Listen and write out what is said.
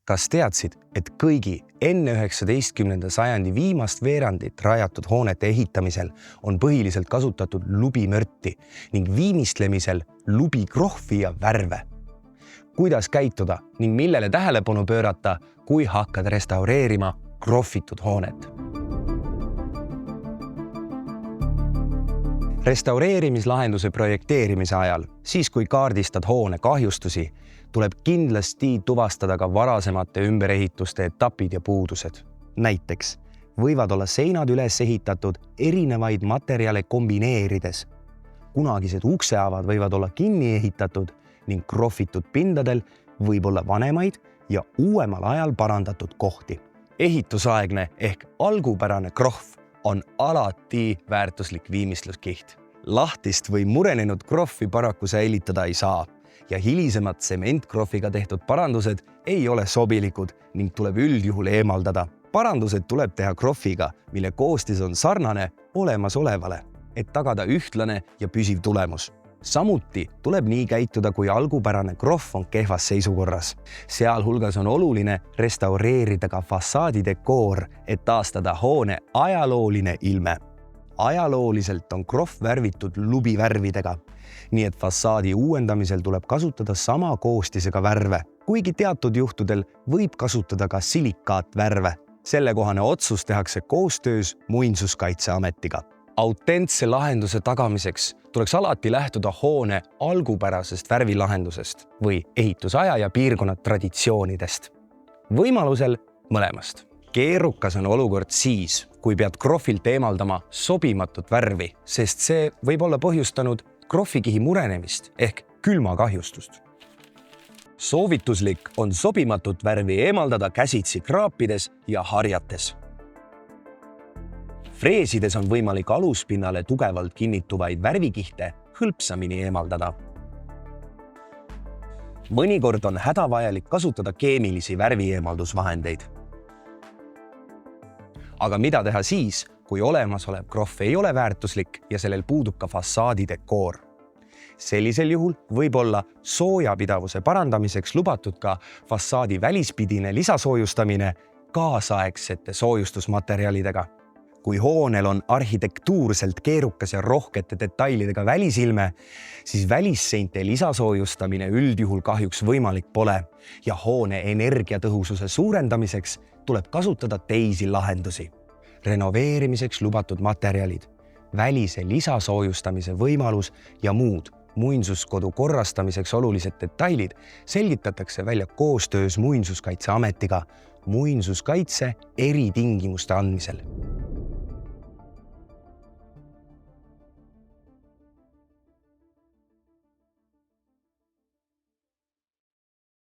Kas teadsid, et kõigi enne 19. sajandi viimast veerandit rajatud hoonete ehitamisel on põhiliselt kasutatud lubimörti ning viimistlemisel lubikrohvi ja värve? Kuidas käituda ning millele tähelepanu pöörata, kui hakkad restaureerima krohvitud hoonet? Restaureerimislahenduse projekteerimise ajal, siis kui kaardistad hoone kahjustusi, tuleb kindlasti tuvastada ka varasemate ümberehituste etapid ja puudused. Näiteks võivad olla seinad üles ehitatud erinevaid materjale kombineerides. Kunagised ukseavad võivad olla kinni ehitatud ning krohvitud pindadel võib olla vanemaid ja uuemal ajal parandatud kohti. Ehitusaegne ehk algupärane krohv on alati väärtuslik viimistluskiht. Lahtist või murenenud krohvi paraku säilitada ei saa ja hilisemad tsementkrohviga tehtud parandused ei ole sobilikud ning tuleb üldjuhul eemaldada. Parandused tuleb teha krohviga, mille koostis on sarnane olemasolevale, et tagada ühtlane ja püsiv tulemus. Samuti tuleb nii käituda, kui algupärane krohv on kehvas seisukorras. Sealhulgas on oluline restaureerida ka fassaadidekoor, et taastada hoone ajalooline ilme. Ajalooliselt on krohv värvitud lubivärvidega, nii et fassaadi uuendamisel tuleb kasutada sama koostisega värve, kuigi teatud juhtudel võib kasutada ka silikaatvärve. Sellekohane otsus tehakse koostöös Muinsuskaitseametiga. Autentse lahenduse tagamiseks tuleks alati lähtuda hoone algupärasest värvilahendusest või ehitusaja ja piirkonna traditsioonidest. Võimalusel mõlemast. Keerukas on olukord siis, kui pead krohvilt eemaldama sobimatut värvi, sest see võib olla põhjustanud krohvikihi murenemist ehk külmakahjustust. Soovituslik on sobimatut värvi eemaldada käsitsi kraapides ja harjates. Freesides on võimalik aluspinnale tugevalt kinnituvaid värvikihte hõlpsamini eemaldada. Mõnikord on hädavajalik kasutada keemilisi värvieemaldusvahendeid. Aga mida teha siis, kui olemasolev krohv ei ole väärtuslik ja sellel puudub ka fassaadidekoor? Sellisel juhul võib olla soojapidavuse parandamiseks lubatud ka fassaadi välispidine lisasoojustamine kaasaegsete soojustusmaterjalidega. Kui hoonel on arhitektuurselt keerukas ja rohkete detailidega välisilme, siis välisseinte lisasoojustamine üldjuhul kahjuks võimalik pole ja hoone energiatõhususe suurendamiseks tuleb kasutada teisi lahendusi. Renoveerimiseks lubatud materjalid, välise lisasoojustamise võimalus ja muud muinsuskodu korrastamiseks olulised detailid selgitatakse välja koostöös Muinsuskaitseametiga muinsuskaitse eritingimuste andmisel.